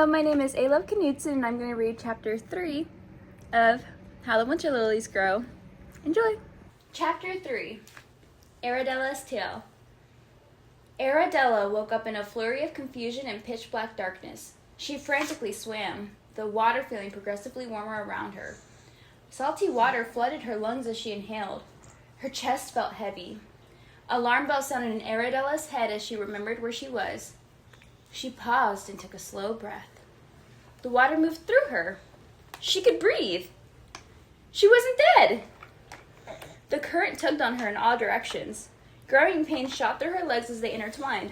Hello, my name is Knudsen, and I'm going to read Chapter 3 of How the Winter Lilies Grow. Enjoy! Chapter 3, Aradella's Tale. Aradella woke up in a flurry of confusion and pitch-black darkness. She frantically swam, the water feeling progressively warmer around her. Salty water flooded her lungs as she inhaled. Her chest felt heavy. Alarm bells sounded in Aradella's head as she remembered where she was. She paused and took a slow breath. The water moved through her. She could breathe. She wasn't dead. The current tugged on her in all directions. Growing pains shot through her legs as they intertwined.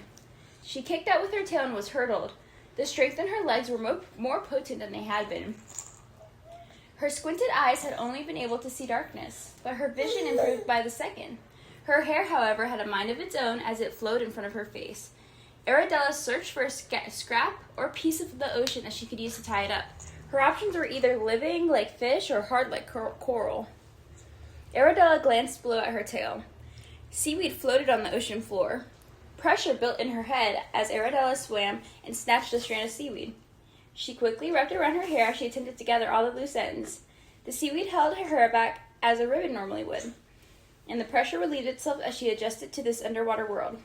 She kicked out with her tail and was hurtled. The strength in her legs were more potent than they had been. Her squinted eyes had only been able to see darkness, but her vision improved by the second. Her hair, however, had a mind of its own as it flowed in front of her face. Aradella searched for a scrap or piece of the ocean that she could use to tie it up. Her options were either living like fish or hard like coral. Aradella glanced below at her tail. Seaweed floated on the ocean floor. Pressure built in her head as Aradella swam and snatched a strand of seaweed. She quickly wrapped it around her hair as she attempted to gather all the loose ends. The seaweed held her hair back as a ribbon normally would, and the pressure relieved itself as she adjusted to this underwater world.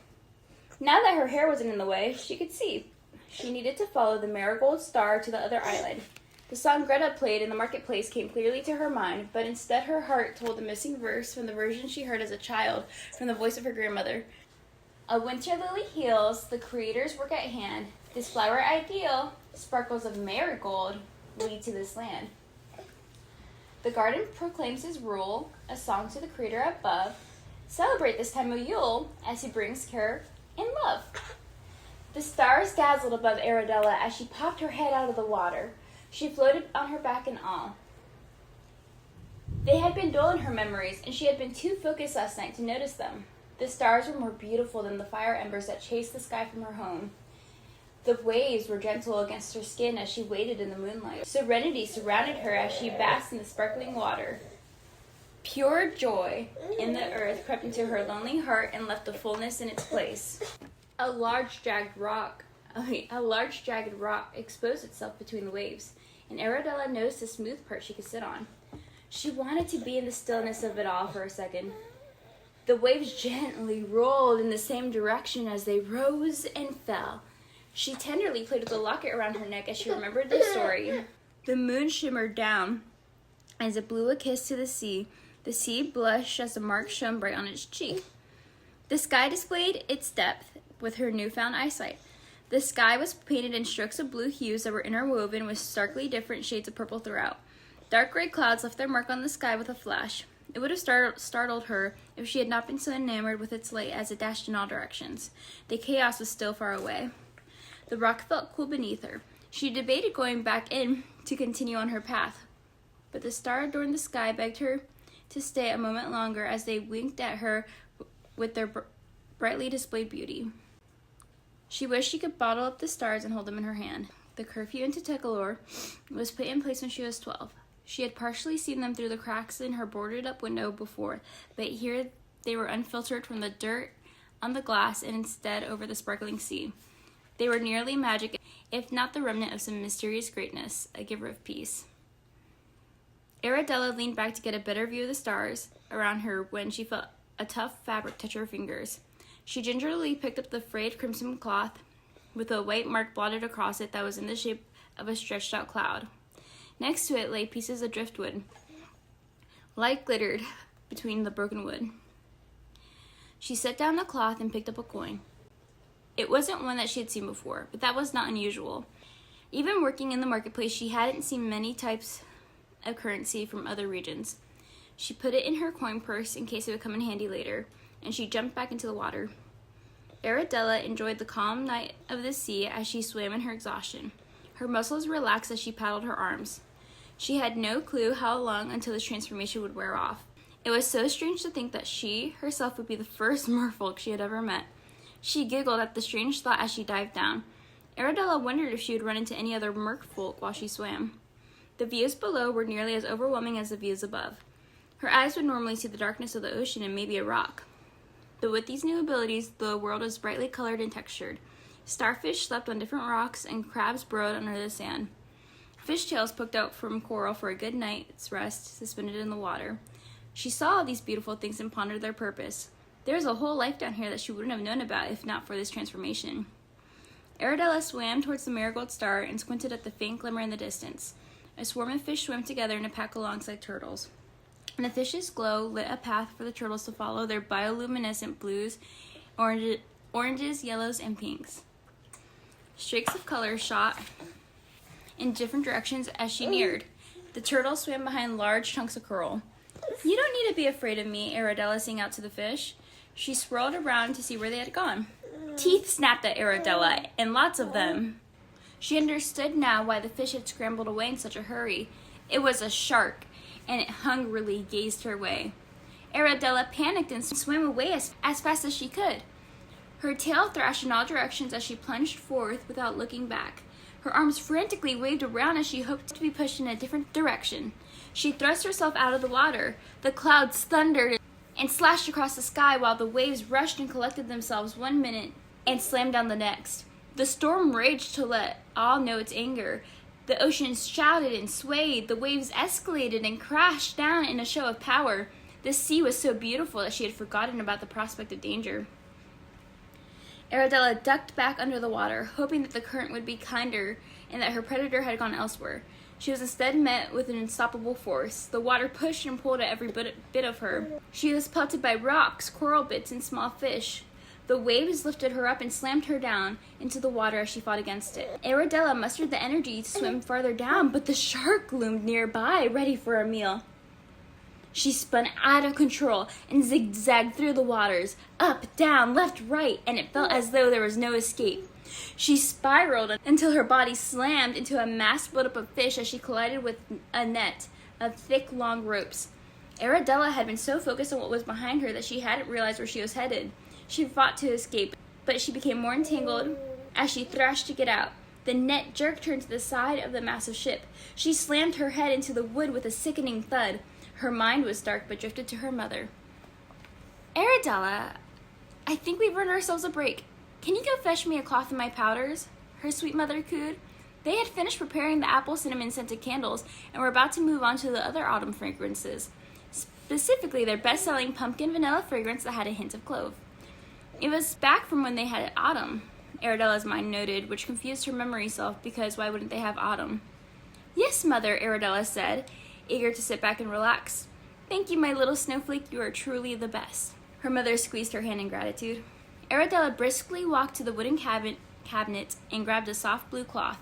Now that her hair wasn't in the way, she could see. She needed to follow the marigold star to the other island. The song Greta played in the marketplace came clearly to her mind, but instead her heart told the missing verse from the version she heard as a child from the voice of her grandmother. A winter lily heals, the Creator's work at hand. This flower ideal, sparkles of marigold, lead to this land. The garden proclaims his rule, a song to the Creator above. Celebrate this time of Yule as he brings care and love. The stars dazzled above Aradella as she popped her head out of the water. She floated on her back in awe. They had been dull in her memories, and she had been too focused last night to notice them. The stars were more beautiful than the fire embers that chased the sky from her home. The waves were gentle against her skin as she waded in the moonlight. Serenity surrounded her as she basked in the sparkling water. Pure joy in the earth crept into her lonely heart and left the fullness in its place. A large jagged rock exposed itself between the waves, and Aradella noticed a smooth part she could sit on. She wanted to be in the stillness of it all for a second. The waves gently rolled in the same direction as they rose and fell. She tenderly played with the locket around her neck as she remembered the story. The moon shimmered down as it blew a kiss to the sea. The sea blushed as the mark shone bright on its cheek. The sky displayed its depth with her newfound eyesight. The sky was painted in strokes of blue hues that were interwoven with starkly different shades of purple throughout. Dark gray clouds left their mark on the sky with a flash. It would have startled her if she had not been so enamored with its light as it dashed in all directions. The chaos was still far away. The rock felt cool beneath her. She debated going back in to continue on her path, but the star adorned the sky begged her to stay a moment longer as they winked at her with their brightly displayed beauty. She wished she could bottle up the stars and hold them in her hand. The curfew into Tekalor was put in place when she was 12. She had partially seen them through the cracks in her boarded-up window before, but here they were unfiltered from the dirt on the glass and instead over the sparkling sea. They were nearly magic, if not the remnant of some mysterious greatness, a giver of peace. Aradella leaned back to get a better view of the stars around her when she felt a tough fabric touch her fingers. She gingerly picked up the frayed crimson cloth with a white mark blotted across it that was in the shape of a stretched-out cloud. Next to it lay pieces of driftwood. Light glittered between the broken wood. She set down the cloth and picked up a coin. It wasn't one that she had seen before, but that was not unusual. Even working in the marketplace, she hadn't seen many types of currency from other regions. She put it in her coin purse in case it would come in handy later, and she jumped back into the water. Aradella enjoyed the calm night of the sea as she swam in her exhaustion. Her muscles relaxed as she paddled her arms. She had no clue how long until this transformation would wear off. It was so strange to think that she herself would be the first merfolk she had ever met. She giggled at the strange thought as she dived down. Aradella wondered if she would run into any other merfolk while she swam. The views below were nearly as overwhelming as the views above. Her eyes would normally see the darkness of the ocean and maybe a rock. But with these new abilities, the world was brightly colored and textured. Starfish slept on different rocks, and crabs burrowed under the sand. Fishtails poked out from coral for a good night's rest, suspended in the water. She saw all these beautiful things and pondered their purpose. There was a whole life down here that she wouldn't have known about if not for this transformation. Aradella swam towards the marigold star and squinted at the faint glimmer in the distance. A swarm of fish swam together in a pack alongside turtles. And the fish's glow lit a path for the turtles to follow their bioluminescent blues, oranges, yellows, and pinks. Streaks of color shot in different directions as she neared. The turtle swam behind large chunks of coral. "You don't need to be afraid of me," Aradella sang out to the fish. She swirled around to see where they had gone. Teeth snapped at Aradella, and lots of them. She understood now why the fish had scrambled away in such a hurry. It was a shark, and it hungrily gazed her way. Aradella panicked and swam away as fast as she could. Her tail thrashed in all directions as she plunged forth without looking back. Her arms frantically waved around as she hoped to be pushed in a different direction. She thrust herself out of the water. The clouds thundered and slashed across the sky while the waves rushed and collected themselves one minute and slammed down the next. The storm raged to let all know its anger. The ocean shouted and swayed. The waves escalated and crashed down in a show of power. The sea was so beautiful that she had forgotten about the prospect of danger. Aradella ducked back under the water, hoping that the current would be kinder and that her predator had gone elsewhere. She was instead met with an unstoppable force. The water pushed and pulled at every bit of her. She was pelted by rocks, coral bits, and small fish. The waves lifted her up and slammed her down into the water as she fought against it. Aradella mustered the energy to swim farther down, but the shark loomed nearby, ready for a meal. She spun out of control and zigzagged through the waters, up, down, left, right, and it felt as though there was no escape. She spiraled until her body slammed into a mass buildup of fish as she collided with a net of thick, long ropes. Aradella had been so focused on what was behind her that she hadn't realized where she was headed. She fought to escape, but she became more entangled as she thrashed to get out. The net jerked her into the side of the massive ship. She slammed her head into the wood with a sickening thud. Her mind was dark but drifted to her mother. "Aradella, I think we've earned ourselves a break. Can you go fetch me a cloth and my powders?" her sweet mother cooed. They had finished preparing the apple cinnamon scented candles and were about to move on to the other autumn fragrances, specifically their best-selling pumpkin vanilla fragrance that had a hint of clove. It was back from when they had autumn, Aradella's mind noted, which confused her memory self because why wouldn't they have autumn? "Yes, mother," Aradella said, eager to sit back and relax. "Thank you, my little snowflake. You are truly the best." Her mother squeezed her hand in gratitude. Aradella briskly walked to the wooden cabinet and grabbed a soft blue cloth.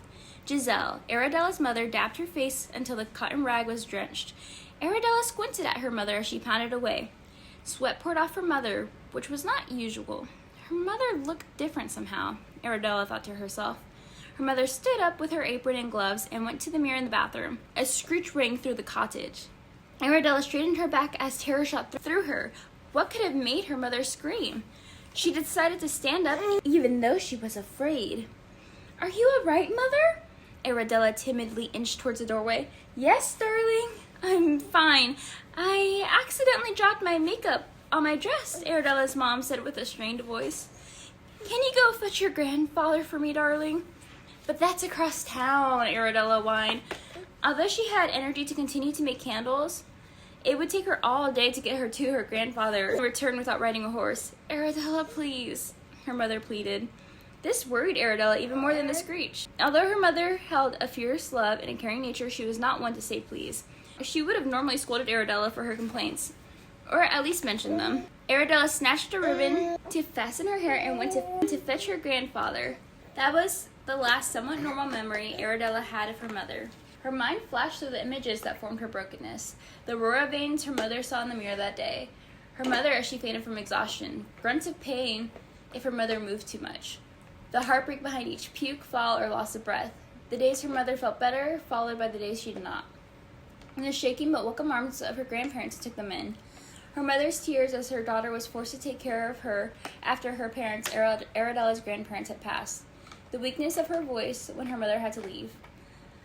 Giselle, Aradella's mother, dabbed her face until the cotton rag was drenched. Aradella squinted at her mother as she pounded away. Sweat poured off her mother, which was not usual. Her mother looked different somehow, Aradella thought to herself. Her mother stood up with her apron and gloves and went to the mirror in the bathroom. A screech rang through the cottage. Aradella straightened her back as terror shot through her. What could have made her mother scream? She decided to stand up, even though she was afraid. "Are you all right, Mother?" Aradella timidly inched towards the doorway. "Yes, darling, I'm fine. I accidentally dropped my makeup on my dress," Aradella's mom said with a strained voice. "Can you go fetch your grandfather for me, darling?" "But that's across town," Aradella whined. Although she had energy to continue to make candles, it would take her all day to get her to her grandfather and return without riding a horse. "Aradella, please," her mother pleaded. This worried Aradella even more than the screech. Although her mother held a fierce love and a caring nature, she was not one to say please. She would have normally scolded Aradella for her complaints, or at least mentioned them. Aradella snatched a ribbon to fasten her hair and went to fetch her grandfather. That was the last somewhat normal memory Aradella had of her mother. Her mind flashed through the images that formed her brokenness. The Aurora veins her mother saw in the mirror that day. Her mother as she fainted from exhaustion. Grunts of pain if her mother moved too much. The heartbreak behind each puke, fall, or loss of breath. The days her mother felt better, followed by the days she did not. And the shaking but welcome arms of her grandparents took them in. Her mother's tears as her daughter was forced to take care of her after her parents, Aradella's grandparents, had passed. The weakness of her voice when her mother had to leave.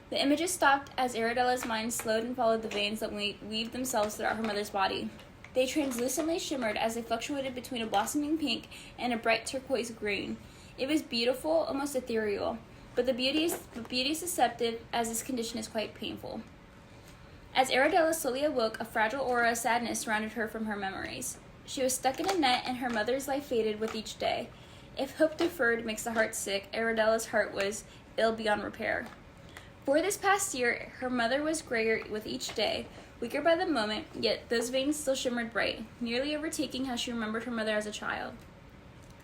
The images stopped as Aradella's mind slowed and followed the veins that weaved themselves throughout her mother's body. They translucently shimmered as they fluctuated between a blossoming pink and a bright turquoise green. It was beautiful, almost ethereal, but the beauty is deceptive, as this condition is quite painful. As Aradella slowly awoke, a fragile aura of sadness surrounded her from her memories. She was stuck in a net, and her mother's life faded with each day. If hope deferred makes the heart sick, Aradella's heart was ill beyond repair. For this past year, her mother was grayer with each day, weaker by the moment, yet those veins still shimmered bright, nearly overtaking how she remembered her mother as a child.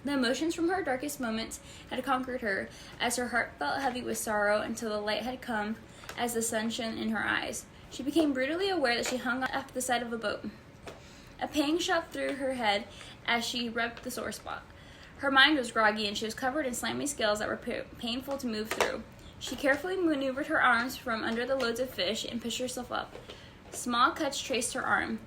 The emotions from her darkest moments had conquered her, as her heart felt heavy with sorrow until the light had come as the sun shone in her eyes. She became brutally aware that she hung off the side of a boat. A pang shot through her head as she rubbed the sore spot. Her mind was groggy, and she was covered in slimy scales that were painful to move through. She carefully maneuvered her arms from under the loads of fish and pushed herself up. Small cuts traced her arm.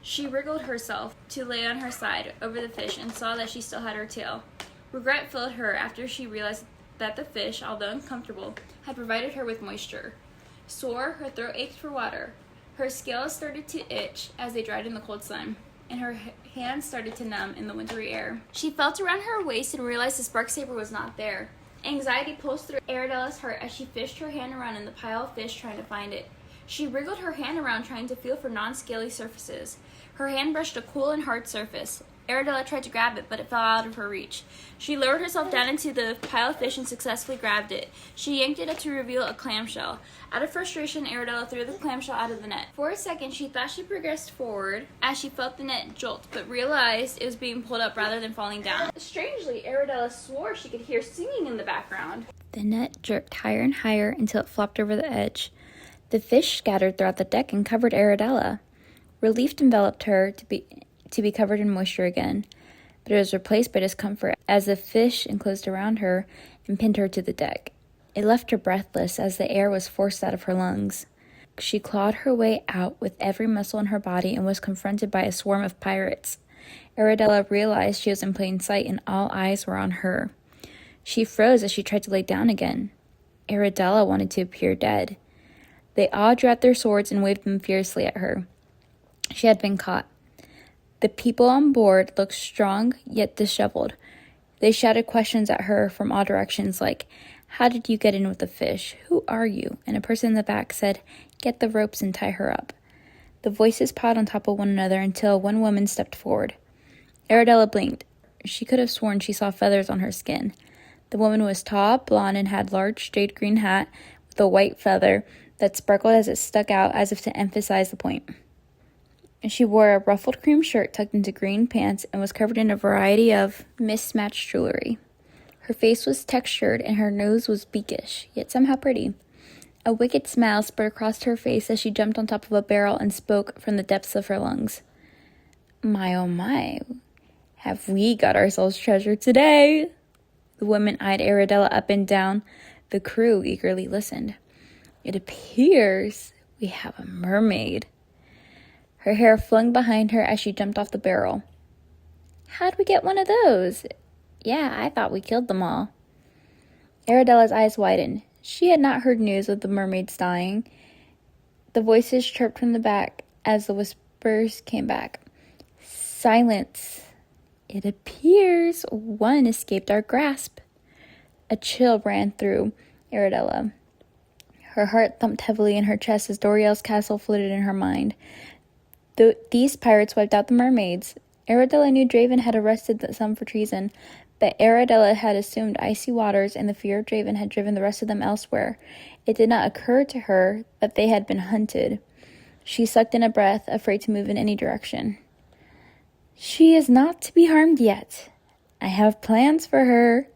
She wriggled herself to lay on her side over the fish and saw that she still had her tail. Regret filled her after she realized that the fish, although uncomfortable, had provided her with moisture. Sore, her throat ached for water. Her scales started to itch as they dried in the cold sun, and her hands started to numb in the wintry air. She felt around her waist and realized the spark saber was not there. Anxiety pulsed through Aradella's heart as she fished her hand around in the pile of fish trying to find it. She wriggled her hand around trying to feel for non-scaly surfaces. Her hand brushed a cool and hard surface. Aradella tried to grab it, but it fell out of her reach. She lowered herself down into the pile of fish and successfully grabbed it. She yanked it up to reveal a clamshell. Out of frustration, Aradella threw the clamshell out of the net. For a second, she thought she progressed forward as she felt the net jolt, but realized it was being pulled up rather than falling down. Strangely, Aradella swore she could hear singing in the background. The net jerked higher and higher until it flopped over the edge. The fish scattered throughout the deck and covered Aradella. Relief enveloped her to be covered in moisture again, but it was replaced by discomfort as the fish enclosed around her and pinned her to the deck. It left her breathless as the air was forced out of her lungs. She clawed her way out with every muscle in her body and was confronted by a swarm of pirates. Aradella realized she was in plain sight and all eyes were on her. She froze as she tried to lay down again. Aradella wanted to appear dead. They all drew out their swords and waved them fiercely at her. She had been caught. The people on board looked strong, yet disheveled. They shouted questions at her from all directions like, "How did you get in with the fish? Who are you?" And a person in the back said, "Get the ropes and tie her up." The voices piled on top of one another until one woman stepped forward. Aradella blinked. She could have sworn she saw feathers on her skin. The woman was tall, blonde, and had a large jade green hat with a white feather that sparkled as it stuck out as if to emphasize the point. She wore a ruffled cream shirt tucked into green pants and was covered in a variety of mismatched jewelry. Her face was textured and her nose was beakish, yet somehow pretty. A wicked smile spread across her face as she jumped on top of a barrel and spoke from the depths of her lungs. "My oh my, have we got ourselves treasure today?" The woman eyed Aradella up and down. The crew eagerly listened. "It appears we have a mermaid." Her hair flung behind her as she jumped off the barrel. "How'd we get one of those?" "Yeah, I thought we killed them all." Aradella's eyes widened. She had not heard news of the mermaids dying. The voices chirped from the back as the whispers came back. "Silence. It appears one escaped our grasp." A chill ran through Aradella. Her heart thumped heavily in her chest as Doriel's castle floated in her mind. These pirates wiped out the mermaids. Aradella knew Draven had arrested some for treason, but Aradella had assumed icy waters and the fear of Draven had driven the rest of them elsewhere. It did not occur to her that they had been hunted. She sucked in a breath, afraid to move in any direction. "She is not to be harmed yet. I have plans for her,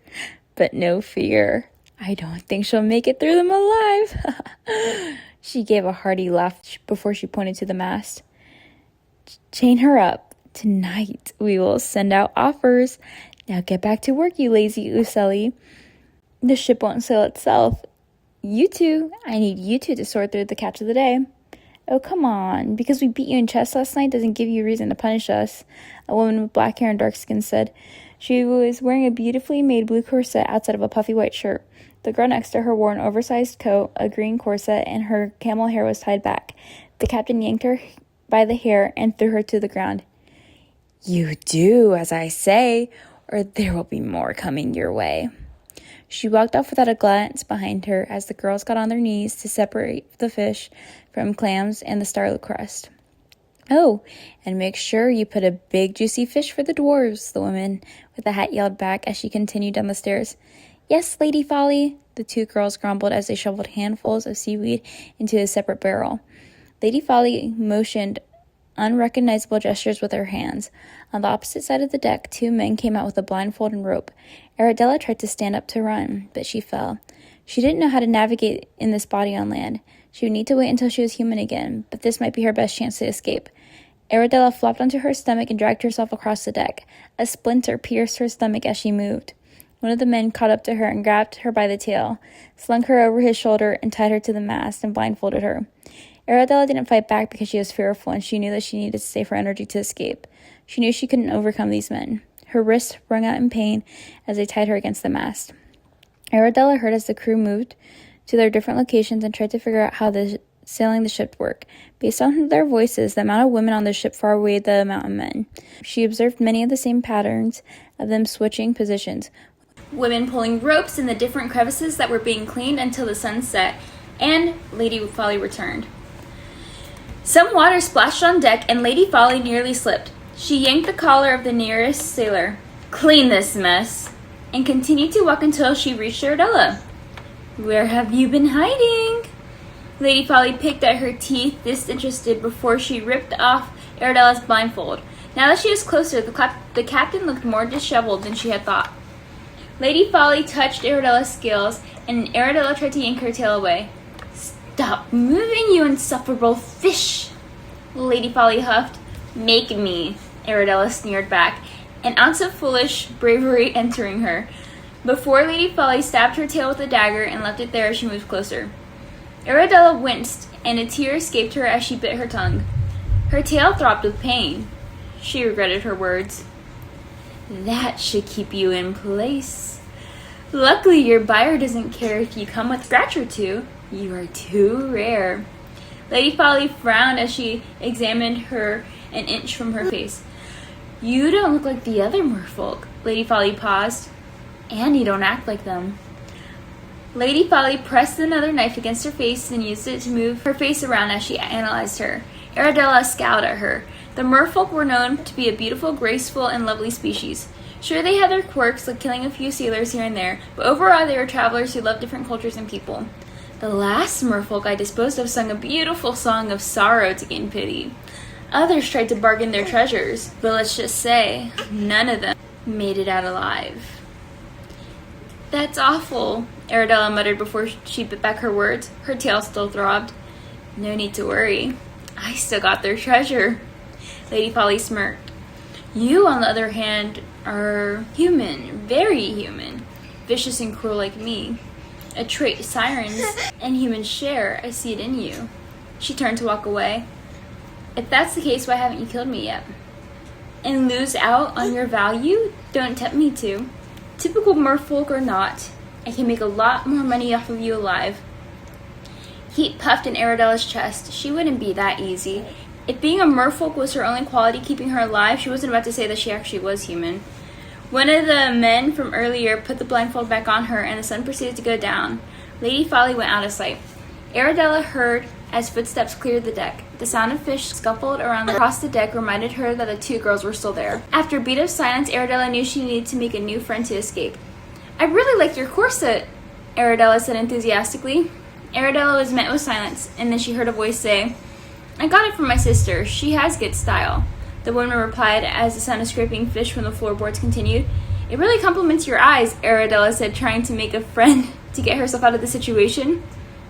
but no fear. I don't think she'll make it through them alive." She gave a hearty laugh before she pointed to the mast. "Chain her up. Tonight we will send out offers. Now get back to work, you lazy Uselli. The ship won't sail itself. You two, I need you two to sort through the catch of the day." "Oh, come on. Because we beat you in chess last night doesn't give you reason to punish us," a woman with black hair and dark skin said. She was wearing a beautifully made blue corset outside of a puffy white shirt. The girl next to her wore an oversized coat, a green corset, and her camel hair was tied back. The captain yanked her by the hair and threw her to the ground. "You do as I say. or there will be more coming your way." She walked off without a glance behind her as the girls got on their knees to separate the fish from clams and the starlit crust. "Oh, and make sure you put a big juicy fish for the dwarves," the woman with the hat yelled back as she continued down the stairs. "Yes, Lady Folly," the two girls grumbled as they shoveled handfuls of seaweed into a separate barrel. Lady Folly motioned unrecognizable gestures with her hands. On the opposite side of the deck, two men came out with a blindfold and rope. Aradella tried to stand up to run, but she fell. She didn't know how to navigate in this body on land. She would need to wait until she was human again, but this might be her best chance to escape. Aradella flopped onto her stomach and dragged herself across the deck. A splinter pierced her stomach as she moved. One of the men caught up to her and grabbed her by the tail, slung her over his shoulder, and tied her to the mast and blindfolded her. Aradella didn't fight back because she was fearful, and she knew that she needed to save her energy to escape. She knew she couldn't overcome these men. Her wrists wrung out in pain as they tied her against the mast. Aradella heard as the crew moved to their different locations and tried to figure out how sailing the ship worked. Based on their voices, the amount of women on the ship far outweighed the amount of men. She observed many of the same patterns of them switching positions. Women pulling ropes in the different crevices that were being cleaned until the sun set, and Lady Folly returned. Some water splashed on deck, and Lady Folly nearly slipped. She yanked the collar of the nearest sailor. "Clean this mess," and continued to walk until she reached Aradella. "Where have you been hiding?" Lady Folly picked at her teeth, disinterested, before she ripped off Aradella's blindfold. Now that she was closer, the captain looked more disheveled than she had thought. Lady Folly touched Aradella's scales, and Aradella tried to yank her tail away. "Stop moving, you insufferable fish!" Lady Folly huffed. "Make me," Aradella sneered back, an ounce of foolish bravery entering her, before Lady Folly stabbed her tail with a dagger and left it there as she moved closer. Aradella winced, and a tear escaped her as she bit her tongue. Her tail throbbed with pain. She regretted her words. "That should keep you in place. Luckily, your buyer doesn't care if you come with a scratch or two. You are too rare." Lady Folly frowned as she examined her an inch from her face. "You don't look like the other merfolk." Lady Folly paused. "And you don't act like them." Lady Folly pressed another knife against her face and used it to move her face around as she analyzed her. Aradella scowled at her. The merfolk were known to be a beautiful, graceful, and lovely species. Sure, they had their quirks, like killing a few sailors here and there, but overall they were travelers who loved different cultures and people. The last merfolk I disposed of sung a beautiful song of sorrow to gain pity. Others tried to bargain their treasures, but let's just say, none of them made it out alive. "That's awful," Aradella muttered before she bit back her words. Her tail still throbbed. "No need to worry. I still got their treasure." Lady Folly smirked. "You, on the other hand, are human, very human, vicious and cruel like me. A trait sirens and humans share. I see it in you." She turned to walk away. "If that's the case, why haven't you killed me yet?" "And lose out on your value? Don't tempt me to. Typical merfolk or not, I can make a lot more money off of you alive." Heat puffed in Aradella's chest. She wouldn't be that easy. If being a merfolk was her only quality keeping her alive, she wasn't about to say that she actually was human. One of the men from earlier put the blindfold back on her, and the sun proceeded to go down. Lady Folly went out of sight. Aradella heard as footsteps cleared the deck. The sound of fish scuffled across the deck reminded her that the two girls were still there. After a beat of silence, Aradella knew she needed to make a new friend to escape. "I really like your corset," Aradella said enthusiastically. Aradella was met with silence, and then she heard a voice say, "I got it from my sister. She has good style." The woman replied as the sound of scraping fish from the floorboards continued. "It really compliments your eyes," Aradella said, trying to make a friend to get herself out of the situation.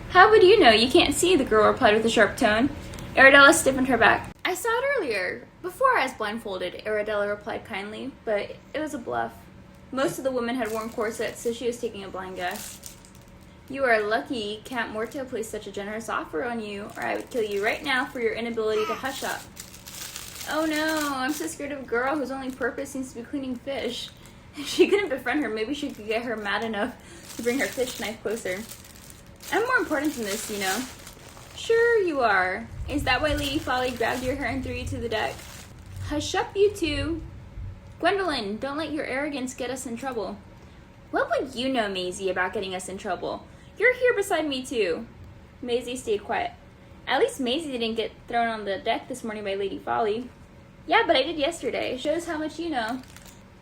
"How would you know? You can't see," the girl replied with a sharp tone. Aradella stiffened her back. "I saw it earlier, before I was blindfolded," Aradella replied kindly, but it was a bluff. Most of the women had worn corsets, so she was taking a blind guess. "You are lucky Count Morto placed such a generous offer on you, or I would kill you right now for your inability to hush up." "Oh no, I'm so scared of a girl whose only purpose seems to be cleaning fish." If she couldn't befriend her, maybe she could get her mad enough to bring her fish knife closer. "I'm more important than this, you know." "Sure you are. Is that why Lady Folly grabbed your hair and threw you to the deck?" "Hush up, you two. Gwendolyn, don't let your arrogance get us in trouble. What would you know, Maisie, about getting us in trouble? You're here beside me, too. Maisie stayed quiet. At least Maisie didn't get thrown on the deck this morning by Lady Folly. Yeah, but I did yesterday. It shows how much you know.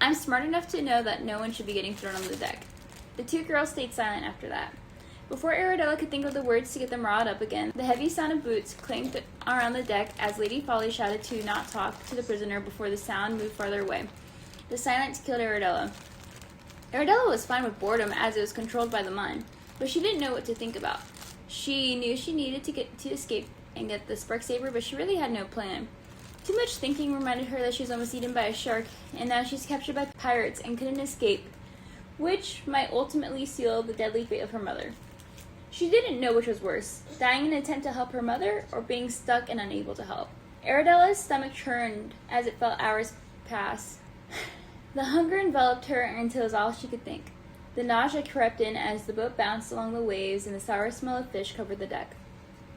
I'm smart enough to know that no one should be getting thrown on the deck. The two girls stayed silent after that. Before Aradella could think of the words to get them riled up again, the heavy sound of boots clanked around the deck as Lady Folly shouted to not talk to the prisoner before the sound moved farther away. The silence killed Aradella. Aradella was fine with boredom as it was controlled by the mind, but she didn't know what to think about. She knew she needed to escape and get the spark saber, but she really had no plan. Too much thinking reminded her that she was almost eaten by a shark, and now she's captured by pirates and couldn't escape, which might ultimately seal the deadly fate of her mother. She didn't know which was worse, dying in an attempt to help her mother, or being stuck and unable to help. Aradella's stomach churned as it felt hours pass. The hunger enveloped her until it was all she could think. The nausea crept in as the boat bounced along the waves and the sour smell of fish covered the deck.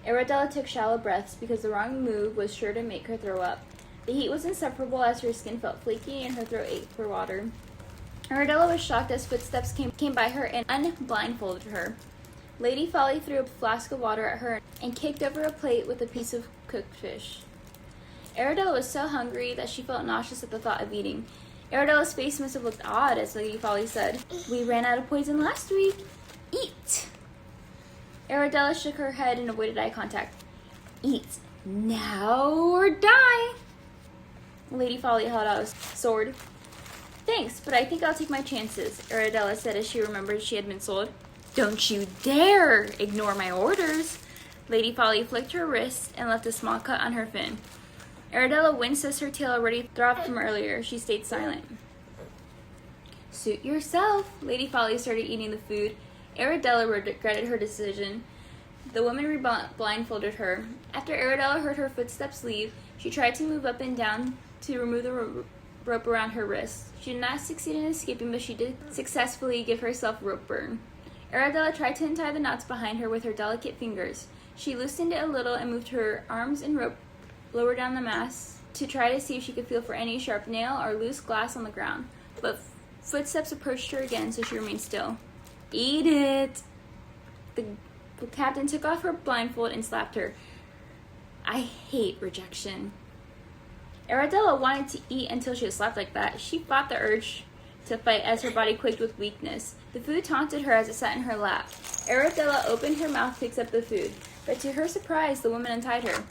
Aradella took shallow breaths because the wrong move was sure to make her throw up. The heat was insufferable as her skin felt flaky and her throat ached for water. Aradella was shocked as footsteps came by her and unblindfolded her. Lady Folly threw a flask of water at her and kicked over a plate with a piece of cooked fish. Aradella was so hungry that she felt nauseous at the thought of eating. Aradella's face must have looked odd as Lady Folly said, "We ran out of poison last week. Eat!" Aradella shook her head and avoided eye contact. "Eat now or die!" Lady Folly held out a sword. "Thanks, but I think I'll take my chances," Aradella said as she remembered she had been sold. "Don't you dare ignore my orders!" Lady Folly flicked her wrist and left a small cut on her fin. Aradella winced as her tail already throbbed from earlier. She stayed silent. "Suit yourself." Lady Folly started eating the food. Aradella regretted her decision. The woman blindfolded her. After Aradella heard her footsteps leave, she tried to move up and down to remove the rope around her wrist. She did not succeed in escaping, but she did successfully give herself rope burn. Aradella tried to untie the knots behind her with her delicate fingers. She loosened it a little and moved her arms and rope lower down the mast to try to see if she could feel for any sharp nail or loose glass on the ground. But footsteps approached her again, so she remained still. "Eat it!" The captain took off her blindfold and slapped her. "I hate rejection." Aradella wanted to eat until she was slapped like that. She fought the urge to fight as her body quaked with weakness. The food taunted her as it sat in her lap. Aradella opened her mouth to accept the food, but to her surprise, the woman untied her.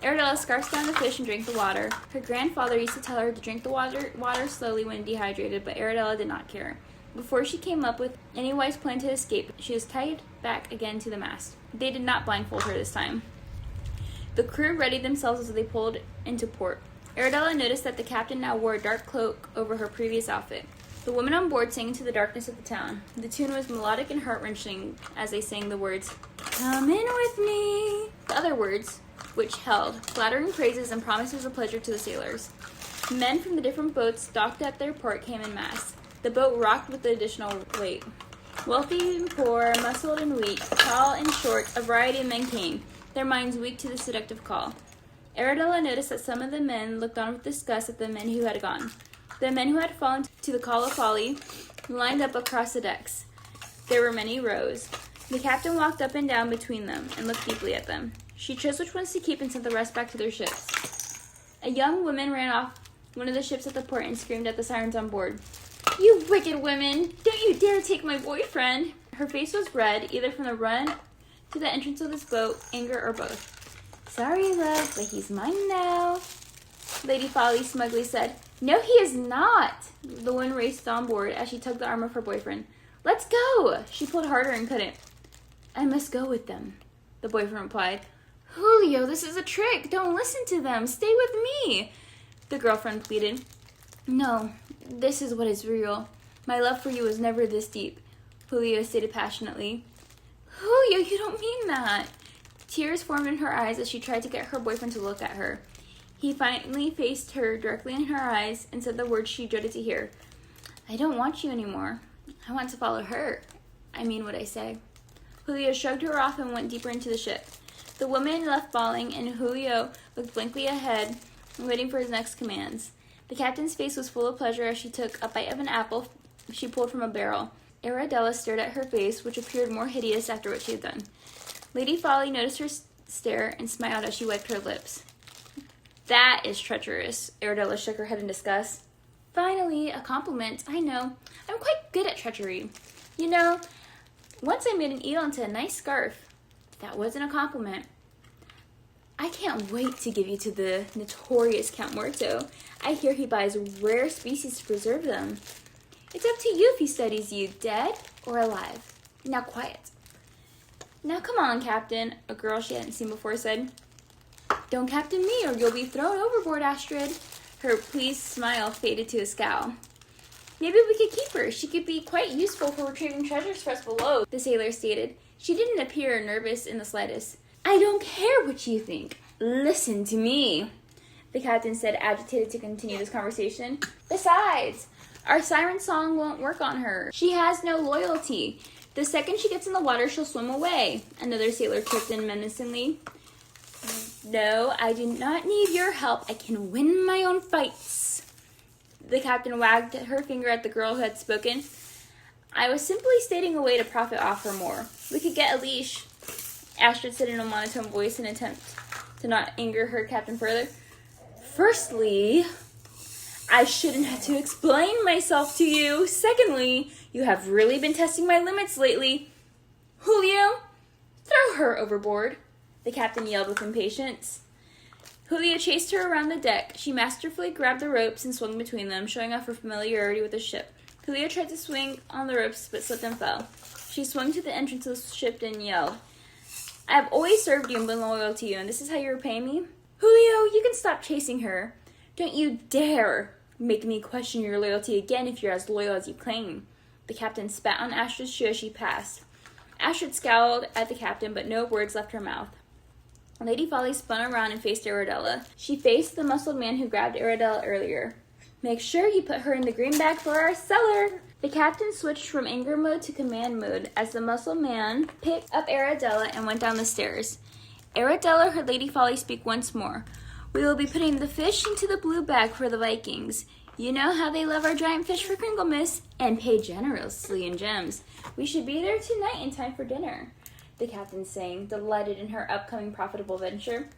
Aradella scarfed down the fish and drank the water. Her grandfather used to tell her to drink the water slowly when dehydrated, but Aradella did not care. Before she came up with any wise plan to escape, she was tied back again to the mast. They did not blindfold her this time. The crew readied themselves as they pulled into port. Aradella noticed that the captain now wore a dark cloak over her previous outfit. The women on board sang into the darkness of the town. The tune was melodic and heart-wrenching as they sang the words, "Come in with me." The other words, which held flattering praises and promises of pleasure to the sailors. Men from the different boats docked at their port came in mass. The boat rocked with the additional weight. Wealthy and poor, muscled and weak, tall and short, a variety of men came, their minds weak to the seductive call. Aradella noticed that some of the men looked on with disgust at the men who had gone. The men who had fallen to the call of folly lined up across the decks. There were many rows. The captain walked up and down between them and looked deeply at them. She chose which ones to keep and sent the rest back to their ships. A young woman ran off one of the ships at the port and screamed at the sirens on board. "You wicked women! Don't you dare take my boyfriend!" Her face was red, either from the run to the entrance of this boat, anger, or both. "Sorry, love, but he's mine now," Lady Folly smugly said. "No, he is not!" The woman raced on board as she tugged the arm of her boyfriend. "Let's go!" She pulled harder and couldn't. "I must go with them," the boyfriend replied. "Julio, this is a trick. Don't listen to them. Stay with me," the girlfriend pleaded. "No, this is what is real. My love for you was never this deep," Julio stated passionately. "Julio, you don't mean that." Tears formed in her eyes as she tried to get her boyfriend to look at her. He finally faced her directly in her eyes and said the words she dreaded to hear. "I don't want you anymore. I want to follow her. I mean what I say." Julio shrugged her off and went deeper into the ship. The woman left bawling, and Julio looked blankly ahead, waiting for his next commands. The captain's face was full of pleasure as she took a bite of an apple she pulled from a barrel. Aradella stared at her face, which appeared more hideous after what she had done. Lady Folly noticed her stare and smiled as she wiped her lips. That is treacherous. Aradella shook her head in disgust. Finally, a compliment. I know. I'm quite good at treachery. You know, once I made an eel into a nice scarf. That wasn't a compliment. I can't wait to give you to the notorious Count Morto. I hear he buys rare species to preserve them. It's up to you if he studies you, dead or alive. Now quiet. Now come on, Captain, a girl she hadn't seen before said. Don't captain me or you'll be thrown overboard, Astrid. Her pleased smile faded to a scowl. Maybe we could keep her. She could be quite useful for retrieving treasures for us below, the sailor stated. She didn't appear nervous in the slightest. I don't care what you think. Listen to me, the captain said, agitated to continue this conversation. Besides, our siren song won't work on her. She has no loyalty. The second she gets in the water, she'll swim away, another sailor chipped in menacingly. No, I do not need your help. I can win my own fights. The captain wagged her finger at the girl who had spoken. I was simply stating a way to profit off her more. We could get a leash, Astrid said in a monotone voice in an attempt to not anger her captain further. Firstly, I shouldn't have to explain myself to you. Secondly, you have really been testing my limits lately. Julio, throw her overboard, the captain yelled with impatience. Julio chased her around the deck. She masterfully grabbed the ropes and swung between them, showing off her familiarity with the ship. Julio tried to swing on the ropes, but slipped and fell. She swung to the entrance of the ship and yelled, I have always served you and been loyal to you, and this is how you repay me? Julio, you can stop chasing her. Don't you dare make me question your loyalty again if you're as loyal as you claim. The captain spat on Astrid's shoe as she passed. Astrid scowled at the captain, but no words left her mouth. Lady Folly spun around and faced Aradella. She faced the muscled man who grabbed Aradella earlier. Make sure you put her in the green bag for our cellar. The captain switched from anger mode to command mode as the muscled man picked up Aradella and went down the stairs. Aradella heard Lady Folly speak once more. We will be putting the fish into the blue bag for the Vikings. You know how they love our giant fish for Kringlemas and pay generously in gems. We should be there tonight in time for dinner, the captain sang, delighted in her upcoming profitable venture.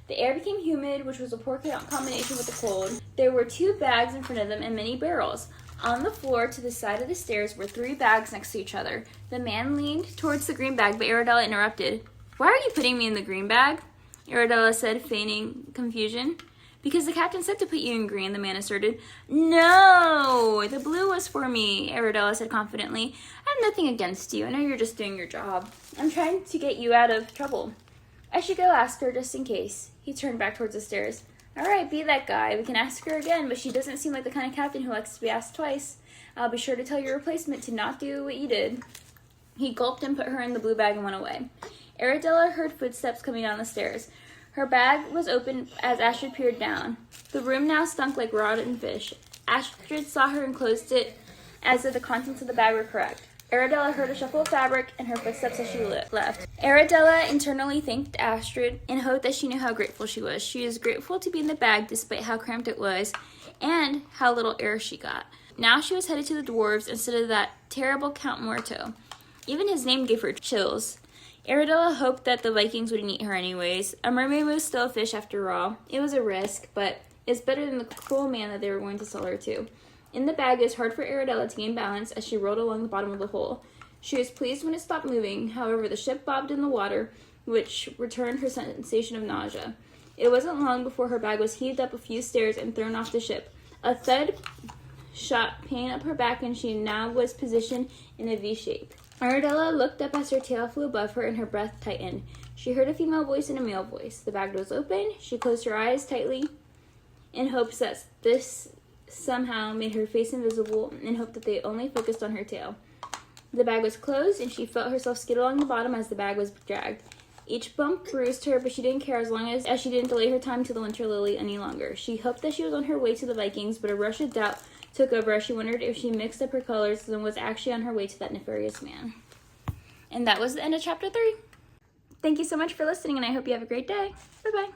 The air became humid, which was a poor combination with the cold. There were 2 bags in front of them and many barrels. On the floor to the side of the stairs were 3 bags next to each other. The man leaned towards the green bag, but Aradella interrupted. Why are you putting me in the green bag? Aradella said, feigning confusion. Because the captain said to put you in green, the man asserted. No, the blue was for me, Aradella said confidently. I have nothing against you. I know you're just doing your job. I'm trying to get you out of trouble. I should go ask her just in case. He turned back towards the stairs. All right, be that guy. We can ask her again, but she doesn't seem like the kind of captain who likes to be asked twice. I'll be sure to tell your replacement to not do what you did. He gulped and put her in the blue bag and went away. Aradella heard footsteps coming down the stairs. Her bag was open as Astrid peered down. The room now stunk like rotten fish. Astrid saw her and closed it as if the contents of the bag were correct. Aradella heard a shuffle of fabric and her footsteps as she left. Aradella internally thanked Astrid and hoped that she knew how grateful she was. She was grateful to be in the bag despite how cramped it was and how little air she got. Now she was headed to the dwarves instead of that terrible Count Morto. Even his name gave her chills. Aradella hoped that the Vikings wouldn't eat her anyways. A mermaid was still a fish after all. It was a risk, but it's better than the cruel man that they were going to sell her to. In the bag, it was hard for Aradella to gain balance as she rolled along the bottom of the hole. She was pleased when it stopped moving. However, the ship bobbed in the water, which returned her sensation of nausea. It wasn't long before her bag was heaved up a few stairs and thrown off the ship. A thud shot pain up her back, and she now was positioned in a V shape. Aradella looked up as her tail flew above her and her breath tightened. She heard a female voice and a male voice. The bag was open. She closed her eyes tightly in hopes that this somehow made her face invisible and hoped that they only focused on her tail. The bag was closed and she felt herself skid along the bottom as the bag was dragged. Each bump bruised her, but she didn't care as long as she didn't delay her time to the Winterlily any longer. She hoped that she was on her way to the Vikings, but a rush of doubt took over as she wondered if she mixed up her colors and was actually on her way to that nefarious man. And that was the end of chapter 3. Thank you so much for listening, and I hope you have a great day. Bye-bye.